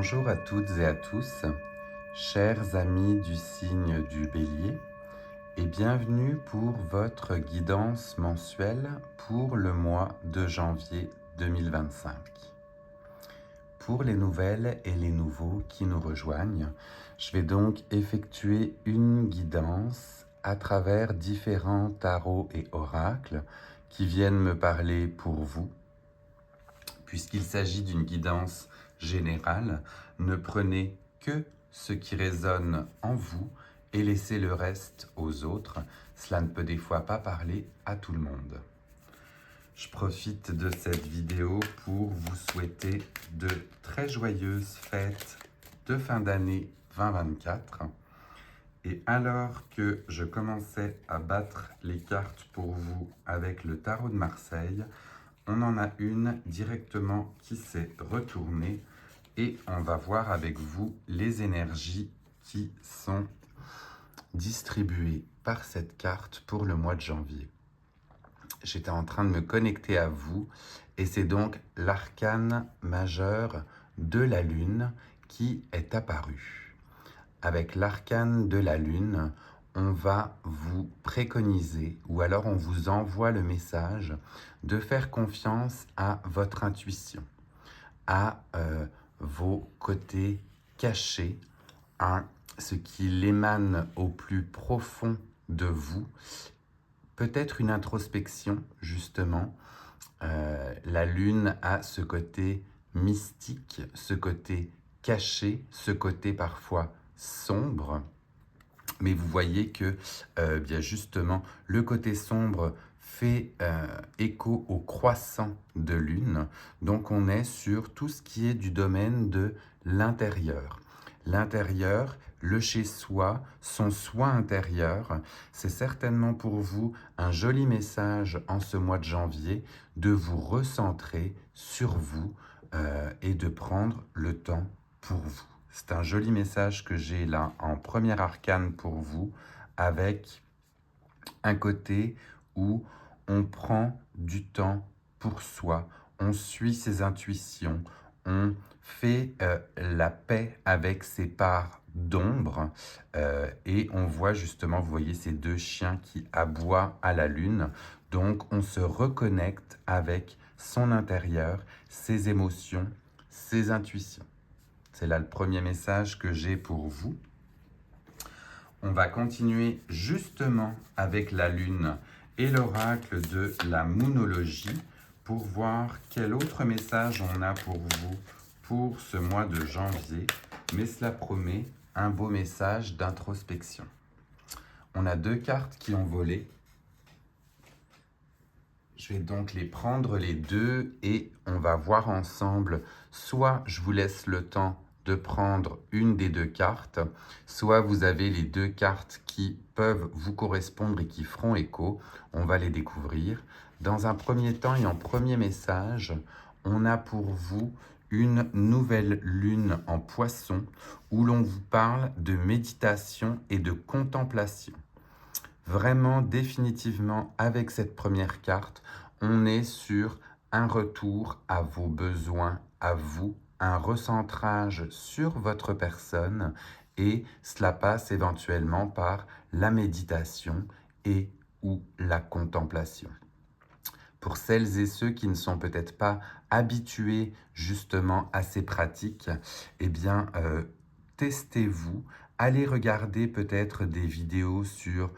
Bonjour à toutes et à tous, chers amis du signe du Bélier, et bienvenue pour votre guidance mensuelle pour le mois de janvier 2025. Pour les nouvelles et les nouveaux qui nous rejoignent, je vais donc effectuer une guidance à travers différents tarots et oracles qui viennent me parler pour vous. Puisqu'il s'agit d'une guidance générale, ne prenez que ce qui résonne en vous et laissez le reste aux autres. Cela ne peut des fois pas parler à tout le monde. Je profite de cette vidéo pour vous souhaiter de très joyeuses fêtes de fin d'année 2024. Et alors que je commençais à battre les cartes pour vous avec le tarot de Marseille, on en a une directement qui s'est retournée et on va voir avec vous les énergies qui sont distribuées par cette carte pour le mois de janvier. J'étais en train de me connecter à vous et c'est donc l'arcane majeur de la lune qui est apparu. Avec l'arcane de la lune, on va vous préconiser ou alors on vous envoie le message de faire confiance à votre intuition, à vos côtés cachés, à ce qui l'émane au plus profond de vous. Peut-être une introspection, justement. La lune a ce côté mystique, ce côté caché, ce côté parfois sombre. Mais vous voyez que, bien justement, le côté sombre fait écho au croissant de lune. Donc on est sur tout ce qui est du domaine de l'intérieur. L'intérieur, le chez-soi, son soi intérieur, c'est certainement pour vous un joli message en ce mois de janvier de vous recentrer sur vous et de prendre le temps pour vous. C'est un joli message que j'ai là en première arcane pour vous, avec un côté où on prend du temps pour soi, on suit ses intuitions, on fait la paix avec ses parts d'ombre et on voit justement, vous voyez ces deux chiens qui aboient à la lune, donc on se reconnecte avec son intérieur, ses émotions, ses intuitions. C'est là le premier message que j'ai pour vous. On va continuer justement avec la lune et l'oracle de la moonologie pour voir quel autre message on a pour vous pour ce mois de janvier. Mais cela promet un beau message d'introspection. On a deux cartes qui ont volé. Je vais donc les prendre les deux et on va voir ensemble. Soit je vous laisse le temps de prendre une des deux cartes, soit vous avez les deux cartes qui peuvent vous correspondre et qui feront écho. On va les découvrir. Dans un premier temps et en premier message, on a pour vous une nouvelle lune en Poisson où l'on vous parle de méditation et de contemplation. Vraiment, définitivement, avec cette première carte, on est sur un retour à vos besoins, à vous, un recentrage sur votre personne et cela passe éventuellement par la méditation et ou la contemplation. Pour celles et ceux qui ne sont peut-être pas habitués justement à ces pratiques, eh bien, testez-vous, allez regarder peut-être des vidéos sur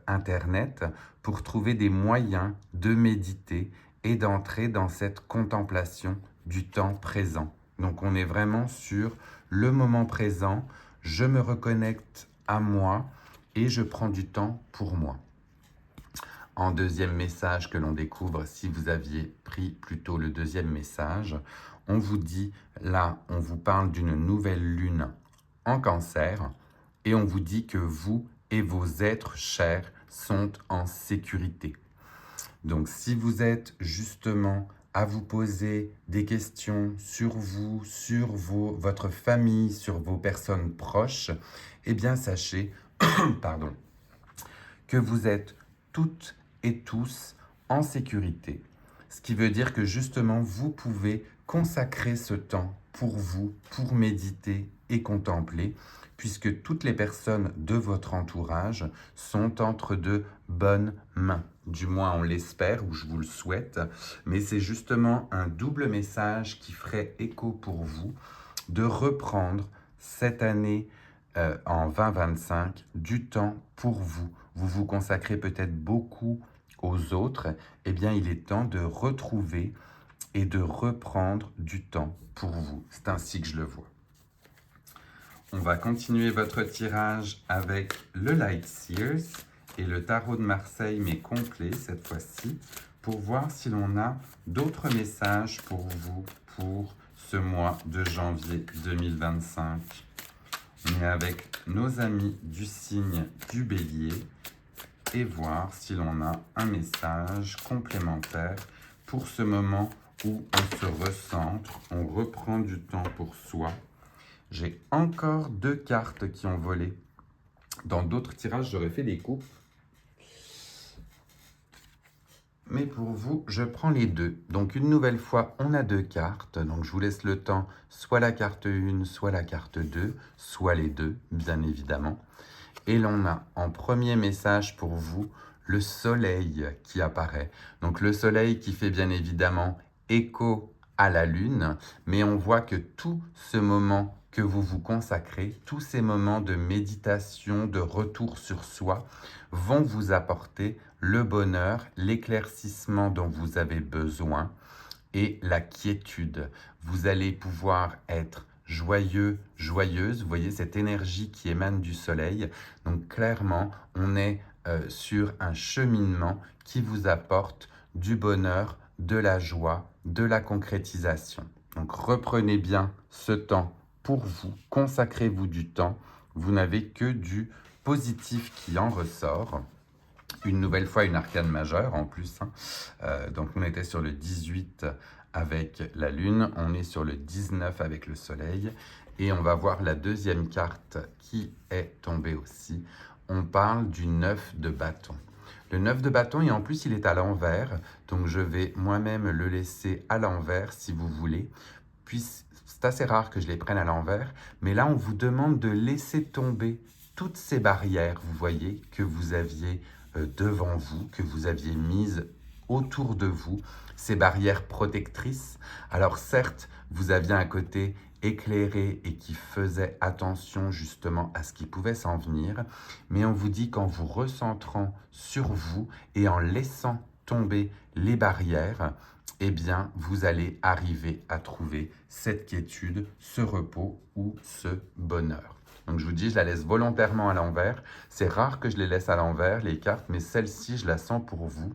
Internet pour trouver des moyens de méditer et d'entrer dans cette contemplation du temps présent. Donc on est vraiment sur le moment présent, je me reconnecte à moi et je prends du temps pour moi. En deuxième message que l'on découvre, si vous aviez pris plutôt le deuxième message, on vous dit, là, on vous parle d'une nouvelle lune en Cancer et on vous dit que vous et vos êtres chers sont en sécurité. Donc si vous êtes justement à vous poser des questions sur vous, sur votre famille, sur vos personnes proches, eh bien sachez pardon, que vous êtes toutes et tous en sécurité. Ce qui veut dire que justement, vous pouvez consacrer ce temps pour vous, pour méditer et contempler, puisque toutes les personnes de votre entourage sont entre de bonnes mains. Du moins, on l'espère ou je vous le souhaite, mais c'est justement un double message qui ferait écho pour vous de reprendre cette année en 2025 du temps pour vous. Vous vous consacrez peut-être beaucoup aux autres, eh bien il est temps de retrouver et de reprendre du temps pour vous. C'est ainsi que je le vois. On va continuer votre tirage avec le Light Seers et le tarot de Marseille, mais complet cette fois-ci, pour voir si l'on a d'autres messages pour vous pour ce mois de janvier 2025. On est avec nos amis du signe du Bélier et voir si l'on a un message complémentaire pour ce moment où on se recentre, on reprend du temps pour soi. J'ai encore 2 cartes qui ont volé. Dans d'autres tirages, j'aurais fait des coupes. Mais pour vous, je prends les 2. Donc une nouvelle fois, on a 2 cartes. Donc je vous laisse le temps, soit la carte 1, soit la carte 2, soit les 2, bien évidemment. Et l'on a en premier message pour vous, le soleil qui apparaît. Donc le soleil qui fait bien évidemment écho à la lune, mais on voit que tout ce moment que vous vous consacrez, tous ces moments de méditation, de retour sur soi, vont vous apporter le bonheur, l'éclaircissement dont vous avez besoin et la quiétude. Vous allez pouvoir être joyeux, joyeuse. Vous voyez cette énergie qui émane du soleil. Donc clairement, on est sur un cheminement qui vous apporte du bonheur, de la joie, de la concrétisation. Donc reprenez bien ce temps pour vous, consacrez-vous du temps. Vous n'avez que du positif qui en ressort. Une nouvelle fois, une arcane majeure en plus. Donc on était sur le 18 avec la lune, on est sur le 19 avec le soleil. Et on va voir la deuxième carte qui est tombée aussi. On parle du 9 de bâton. Le 9 de bâton, et en plus il est à l'envers. Donc je vais moi-même le laisser à l'envers si vous voulez. Puis c'est assez rare que je les prenne à l'envers. Mais là, on vous demande de laisser tomber toutes ces barrières, vous voyez, que vous aviez devant vous, que vous aviez mises autour de vous, ces barrières protectrices. Alors certes, vous aviez un côté éclairé et qui faisait attention justement à ce qui pouvait s'en venir, mais on vous dit qu'en vous recentrant sur vous et en laissant tomber les barrières, eh bien, vous allez arriver à trouver cette quiétude, ce repos ou ce bonheur. Donc je vous dis, je la laisse volontairement à l'envers. C'est rare que je les laisse à l'envers, les cartes, mais celle-ci, je la sens pour vous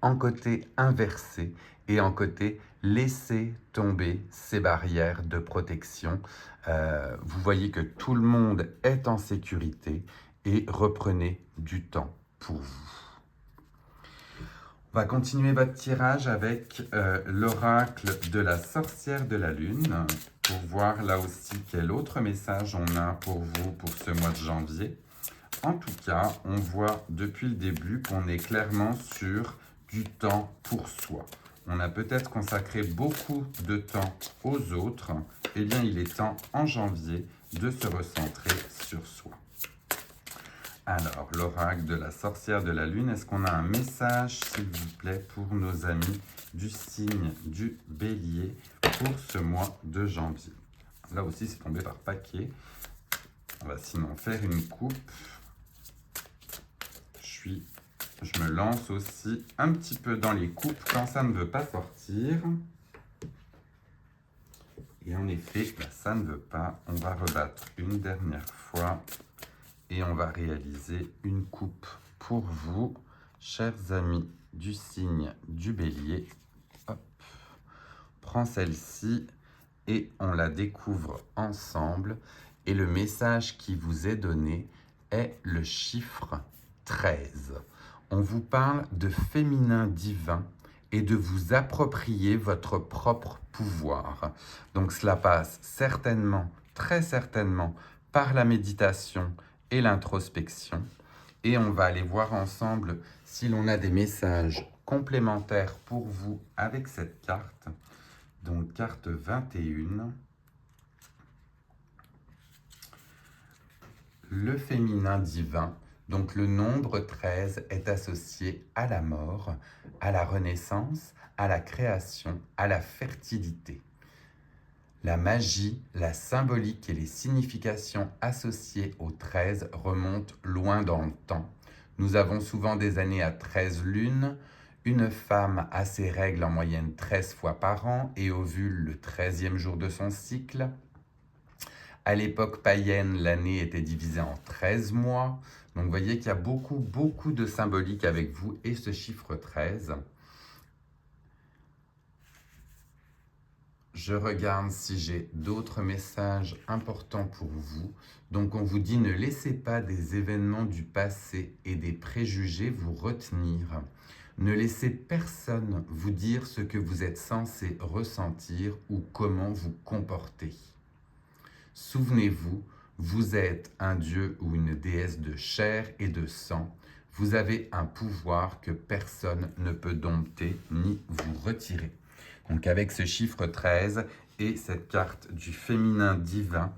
en côté inversé et en côté laisser tomber ces barrières de protection. Vous voyez que tout le monde est en sécurité et reprenez du temps pour vous. On va continuer votre tirage avec l'oracle de la sorcière de la lune pour voir là aussi quel autre message on a pour vous pour ce mois de janvier. En tout cas, on voit depuis le début qu'on est clairement sur du temps pour soi. On a peut-être consacré beaucoup de temps aux autres. Eh bien, il est temps en janvier de se recentrer sur soi. Alors, l'oracle de la sorcière de la lune, est-ce qu'on a un message, s'il vous plaît, pour nos amis du signe du bélier pour ce mois de janvier? Là aussi, c'est tombé par paquet. On va sinon faire une coupe. Je me lance aussi un petit peu dans les coupes quand ça ne veut pas sortir. Et en effet, là, ça ne veut pas. On va rebattre une dernière fois. Et on va réaliser une coupe pour vous, chers amis du signe du bélier. Hop. Prends celle-ci et on la découvre ensemble. Et le message qui vous est donné est le chiffre 13. On vous parle de féminin divin et de vous approprier votre propre pouvoir. Donc cela passe certainement, très certainement, par la méditation et l'introspection. Et on va aller voir ensemble si l'on a des messages complémentaire pour vous avec cette carte. Donc, carte 21. Le féminin divin, donc le nombre 13, est associé à la mort, à la renaissance, à la création, à la fertilité. La magie, la symbolique et les significations associées au 13 remontent loin dans le temps. Nous avons souvent des années à 13 lunes. Une femme a ses règles en moyenne 13 fois par an et ovule le 13e jour de son cycle. À l'époque païenne, l'année était divisée en 13 mois. Donc vous voyez qu'il y a beaucoup de symbolique avec vous et ce chiffre 13. Je regarde si j'ai d'autres messages importants pour vous. Donc on vous dit, ne laissez pas des événements du passé et des préjugés vous retenir. Ne laissez personne vous dire ce que vous êtes censé ressentir ou comment vous comporter. Souvenez-vous, vous êtes un dieu ou une déesse de chair et de sang. Vous avez un pouvoir que personne ne peut dompter ni vous retirer. Donc avec ce chiffre 13 et cette carte du féminin divin,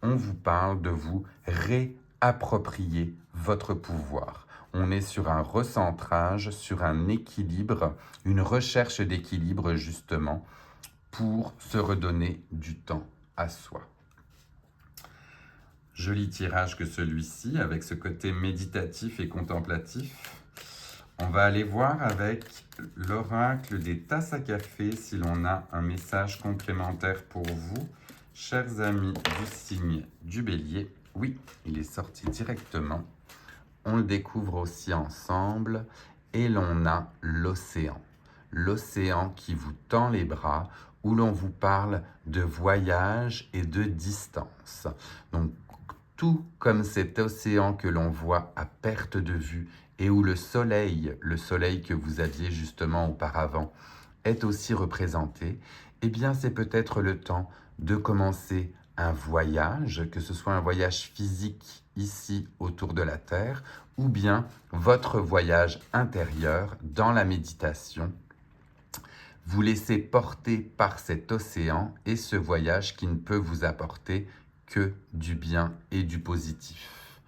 on vous parle de vous réapproprier votre pouvoir. On est sur un recentrage, sur un équilibre, une recherche d'équilibre justement pour se redonner du temps à soi. Joli tirage que celui-ci, avec ce côté méditatif et contemplatif. On va aller voir avec l'oracle des tasses à café si l'on a un message complémentaire pour vous. Chers amis du signe du Bélier, oui, il est sorti directement. On le découvre aussi ensemble et l'on a l'océan. L'océan qui vous tend les bras, où l'on vous parle de voyage et de distance. Donc, tout comme cet océan que l'on voit à perte de vue et où le soleil que vous aviez justement auparavant, est aussi représenté, eh bien c'est peut-être le temps de commencer un voyage, que ce soit un voyage physique ici autour de la Terre, ou bien votre voyage intérieur dans la méditation. Vous laissez porter par cet océan et ce voyage qui ne peut vous apporter que du bien et du positif.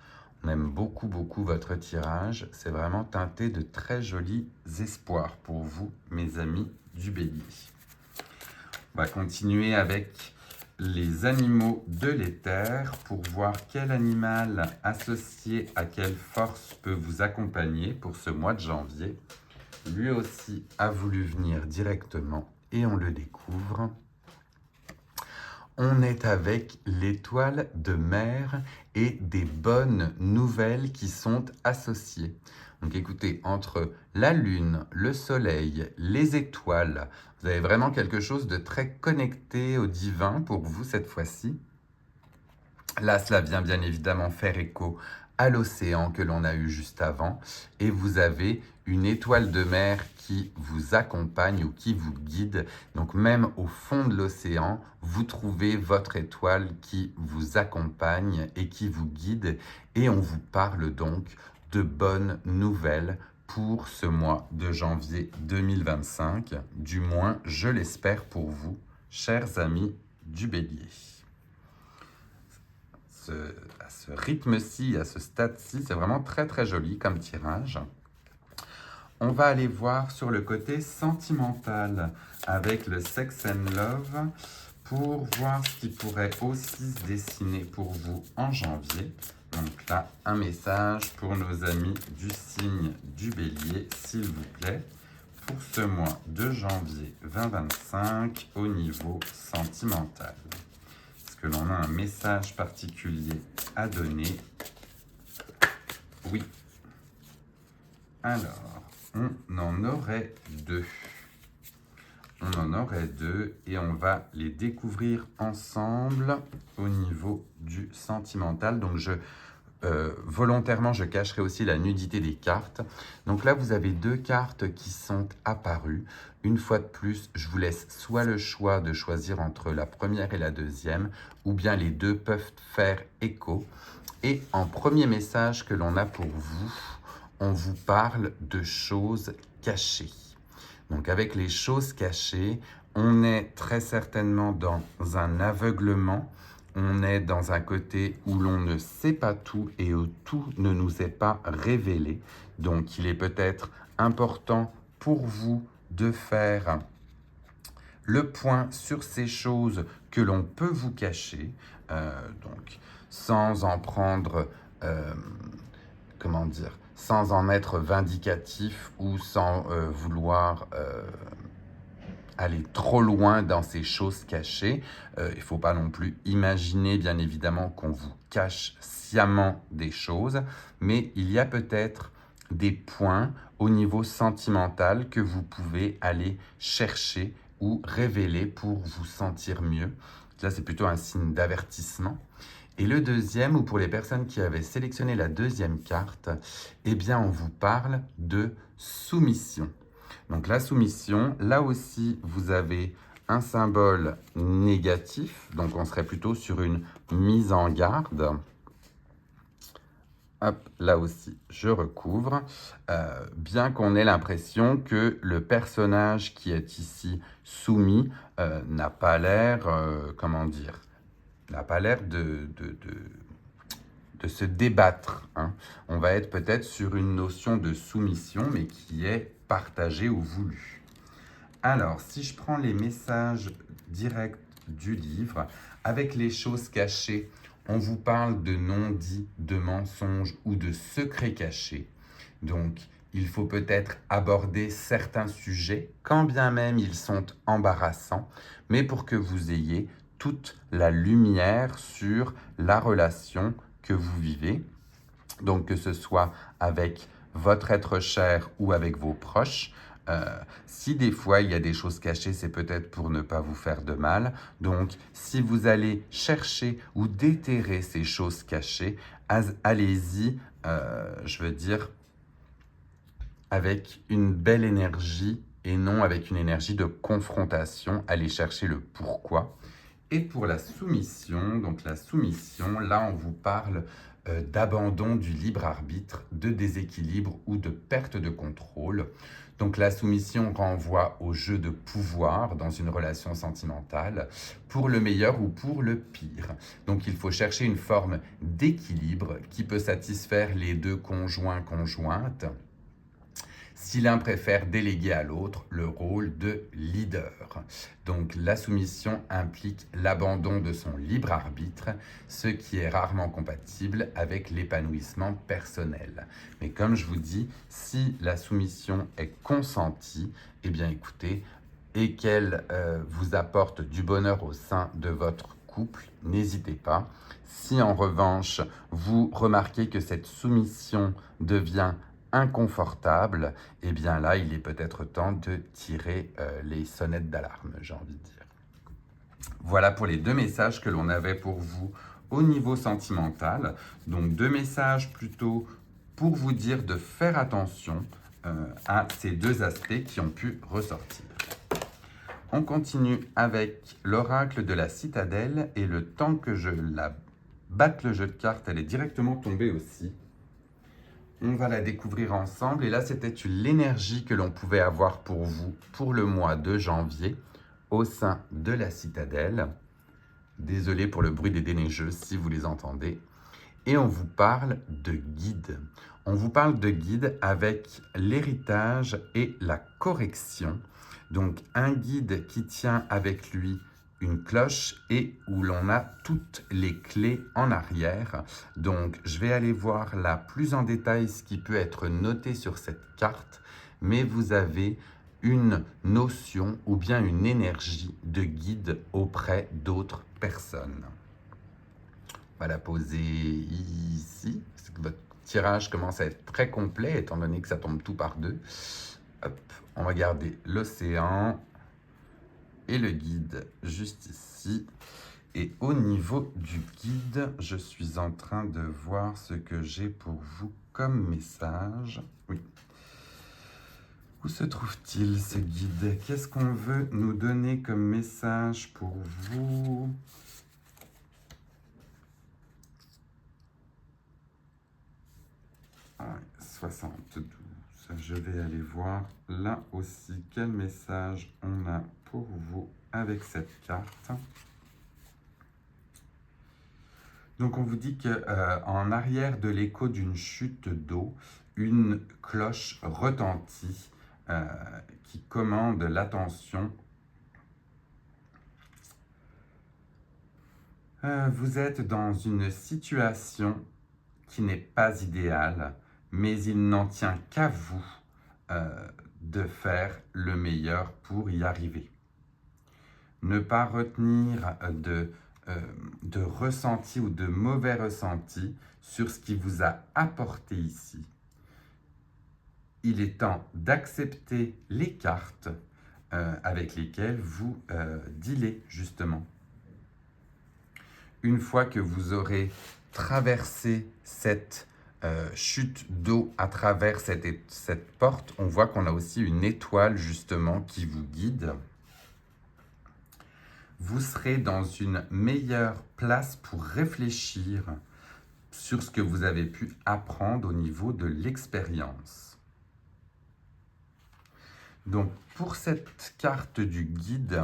On aime beaucoup votre tirage. C'est vraiment teinté de très jolis espoirs pour vous, mes amis du Bélier. On va continuer avec les animaux de l'éther pour voir quel animal associé à quelle force peut vous accompagner pour ce mois de janvier. Lui aussi a voulu venir directement et on le découvre. On est avec l'étoile de mer et des bonnes nouvelles qui sont associées. Donc écoutez, entre la lune, le soleil, les étoiles, vous avez vraiment quelque chose de très connecté au divin pour vous cette fois-ci. Là, cela vient bien évidemment faire écho à l'océan que l'on a eu juste avant. Et vous avez une étoile de mer qui vous accompagne ou qui vous guide. Donc même au fond de l'océan, vous trouvez votre étoile qui vous accompagne et qui vous guide. Et on vous parle donc de bonnes nouvelles pour ce mois de janvier 2025. Du moins, je l'espère pour vous, chers amis du Bélier. À ce rythme-ci, à ce stade-ci, c'est vraiment très joli comme tirage. On va aller voir sur le côté sentimental avec le Sex and Love pour voir ce qui pourrait aussi se dessiner pour vous en janvier. Donc là, un message pour nos amis du signe du Bélier, s'il vous plaît, pour ce mois de janvier 2025 au niveau sentimental. Que l'on a un message particulier à donner. Oui. Alors, on en aurait deux. On en aurait deux et on va les découvrir ensemble au niveau du sentimental. Donc, volontairement, je cacherai aussi la nudité des cartes. Donc là, vous avez deux cartes qui sont apparues. Une fois de plus, je vous laisse soit le choix de choisir entre la première et la deuxième, ou bien les deux peuvent faire écho. Et en premier message que l'on a pour vous, on vous parle de choses cachées. Donc avec les choses cachées, on est très certainement dans un aveuglement, on est dans un côté où l'on ne sait pas tout et où tout ne nous est pas révélé. Donc il est peut-être important pour vous de faire le point sur ces choses que l'on peut vous cacher, donc sans en prendre, comment dire, sans en être vindicatif ou sans vouloir aller trop loin dans ces choses cachées. Il ne faut pas non plus imaginer, bien évidemment, qu'on vous cache sciemment des choses, mais il y a peut-être des points au niveau sentimental que vous pouvez aller chercher ou révéler pour vous sentir mieux. Là, c'est plutôt un signe d'avertissement. Et le deuxième, ou pour les personnes qui avaient sélectionné la deuxième carte, eh bien, on vous parle de soumission. Donc la soumission, là aussi, vous avez un symbole négatif, donc on serait plutôt sur une mise en garde. Hop, là aussi, je recouvre. Bien qu'on ait l'impression que le personnage qui est ici soumis n'a pas l'air, comment dire, n'a pas l'air de se débattre, hein. On va être peut-être sur une notion de soumission, mais qui est partagée ou voulue. Alors, si je prends les messages directs du livre, avec les choses cachées, on vous parle de non-dits, de mensonges ou de secrets cachés. Donc, il faut peut-être aborder certains sujets, quand bien même ils sont embarrassants, mais pour que vous ayez toute la lumière sur la relation que vous vivez. Donc, que ce soit avec votre être cher ou avec vos proches. Si des fois il y a des choses cachées, c'est peut-être pour ne pas vous faire de mal. Donc, si vous allez chercher ou déterrer ces choses cachées, allez-y, je veux dire, avec une belle énergie et non avec une énergie de confrontation. Allez chercher le pourquoi. Et pour la soumission, donc la soumission, là on vous parle d'abandon du libre arbitre, de déséquilibre ou de perte de contrôle. Donc la soumission renvoie au jeu de pouvoir dans une relation sentimentale, pour le meilleur ou pour le pire. Donc il faut chercher une forme d'équilibre qui peut satisfaire les deux conjoints-conjointes, si l'un préfère déléguer à l'autre le rôle de leader. Donc la soumission implique l'abandon de son libre arbitre, ce qui est rarement compatible avec l'épanouissement personnel. Mais comme je vous dis, si la soumission est consentie, eh bien écoutez, et qu'elle vous apporte du bonheur au sein de votre couple, n'hésitez pas. Si en revanche, vous remarquez que cette soumission devient inconfortable, eh bien là, il est peut-être temps de tirer les sonnettes d'alarme, j'ai envie de dire. Voilà pour les deux messages que l'on avait pour vous au niveau sentimental. Donc, deux messages plutôt pour vous dire de faire attention à ces deux aspects qui ont pu ressortir. On continue avec l'oracle de la citadelle et le temps que je la batte le jeu de cartes, elle est directement tombée aussi. On va la découvrir ensemble et là c'était l'énergie que l'on pouvait avoir pour vous pour le mois de janvier au sein de la citadelle. Désolé pour le bruit des déneigeuses si vous les entendez. Et on vous parle de guide. On vous parle de guide avec l'héritage et la correction. Donc un guide qui tient avec lui une cloche et où l'on a toutes les clés en arrière. Donc je vais aller voir là plus en détail ce qui peut être noté sur cette carte, mais vous avez une notion ou bien une énergie de guide auprès d'autres personnes. On va la poser ici, parce que votre tirage commence à être très complet, étant donné que ça tombe tout par deux. Hop, on va garder l'océan et le guide juste ici. Et au niveau du guide, je suis en train de voir ce que j'ai pour vous comme message. Oui. Où se trouve-t-il ce guide? Qu'est-ce qu'on veut nous donner comme message pour vous? Ouais, 72. je vais aller voir là aussi quel message on a pour vous avec cette carte. Donc on vous dit qu'en arrière de l'écho d'une chute d'eau, une cloche retentit qui commande l'attention. Vous êtes dans une situation qui n'est pas idéale, mais il n'en tient qu'à vous de faire le meilleur pour y arriver. Ne pas retenir de ressenti ou de mauvais ressenti sur ce qui vous a apporté ici. Il est temps d'accepter les cartes avec lesquelles vous dealez justement. Une fois que vous aurez traversé cette chute d'eau à travers cette porte, on voit qu'on a aussi une étoile justement qui vous guide. Vous serez dans une meilleure place pour réfléchir sur ce que vous avez pu apprendre au niveau de l'expérience. Donc, pour cette carte du guide,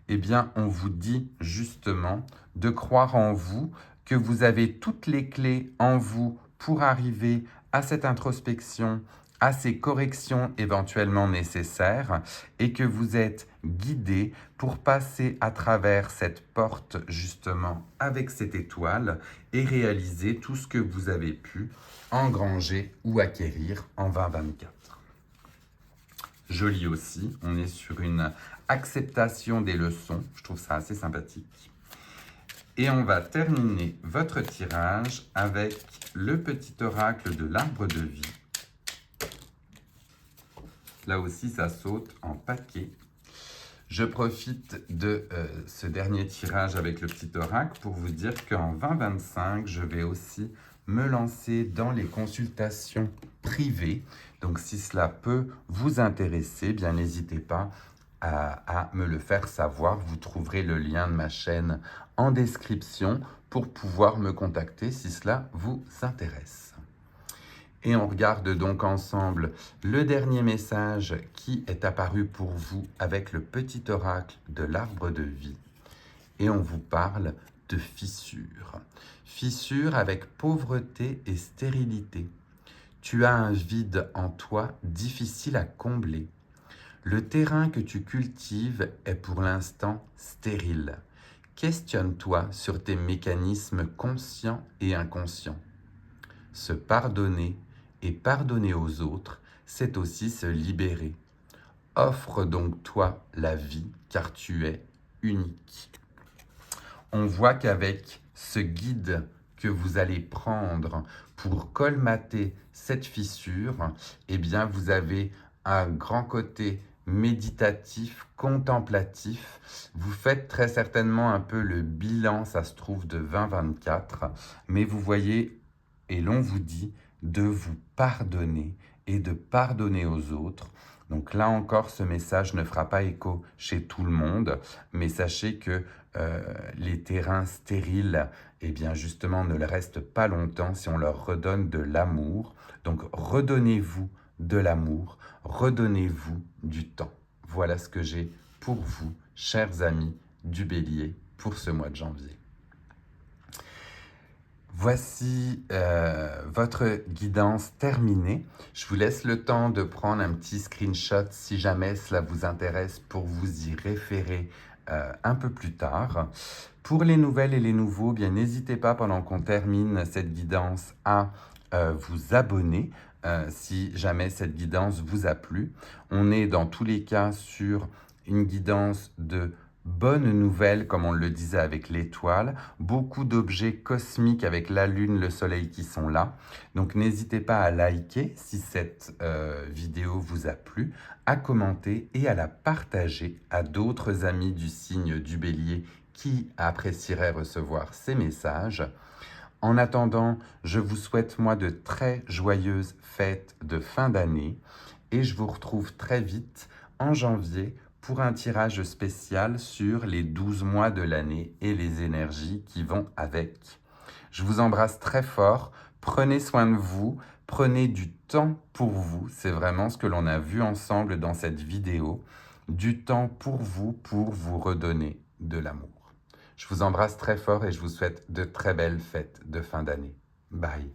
eh bien, on vous dit justement de croire en vous, que vous avez toutes les clés en vous pour arriver à cette introspection, à ces corrections éventuellement nécessaires et que vous êtes guidé pour passer à travers cette porte justement avec cette étoile et réaliser tout ce que vous avez pu engranger ou acquérir en 2024. Joli aussi, on est sur une acceptation des leçons, je trouve ça assez sympathique. Et on va terminer votre tirage avec le petit oracle de l'arbre de vie. Là aussi, ça saute en paquet. Je profite de ce dernier tirage avec le petit oracle pour vous dire qu'en 2025, je vais aussi me lancer dans les consultations privées. Donc, si cela peut vous intéresser, bien n'hésitez pas à me le faire savoir. Vous trouverez le lien de ma chaîne en description pour pouvoir me contacter si cela vous intéresse. Et on regarde donc ensemble le dernier message qui est apparu pour vous avec le petit oracle de l'arbre de vie. Et on vous parle de fissure. Fissure avec pauvreté et stérilité. Tu as un vide en toi difficile à combler. Le terrain que tu cultives est pour l'instant stérile. Questionne-toi sur tes mécanismes conscients et inconscients. Se pardonner et pardonner aux autres, c'est aussi se libérer. Offre donc toi la vie, car tu es unique. On voit qu'avec ce guide que vous allez prendre pour colmater cette fissure, eh bien vous avez un grand côté méditatif, contemplatif. Vous faites très certainement un peu le bilan, ça se trouve, de 2024, mais vous voyez, et l'on vous dit de vous pardonner et de pardonner aux autres. Donc là encore, ce message ne fera pas écho chez tout le monde, mais sachez que les terrains stériles, eh bien justement, ne le restent pas longtemps si on leur redonne de l'amour. Donc redonnez-vous de l'amour, redonnez-vous du temps. Voilà ce que j'ai pour vous, chers amis du Bélier, pour ce mois de janvier. Voici votre guidance terminée. Je vous laisse le temps de prendre un petit screenshot si jamais cela vous intéresse pour vous y référer un peu plus tard. Pour les nouvelles et les nouveaux, bien n'hésitez pas pendant qu'on termine cette guidance à vous abonner si jamais cette guidance vous a plu. On est dans tous les cas sur une guidance de bonne nouvelle, comme on le disait avec l'étoile, beaucoup d'objets cosmiques avec la lune, le soleil qui sont là. Donc n'hésitez pas à liker si cette vidéo vous a plu, à commenter et à la partager à d'autres amis du signe du Bélier qui apprécieraient recevoir ces messages. En attendant, je vous souhaite moi de très joyeuses fêtes de fin d'année et je vous retrouve très vite en janvier pour un tirage spécial sur les 12 mois de l'année et les énergies qui vont avec. Je vous embrasse très fort, prenez soin de vous, Prenez du temps pour vous, c'est vraiment ce que l'on a vu ensemble dans cette vidéo. Du temps pour vous redonner de l'amour. Je vous embrasse très fort et je vous souhaite de très belles fêtes de fin d'année. Bye.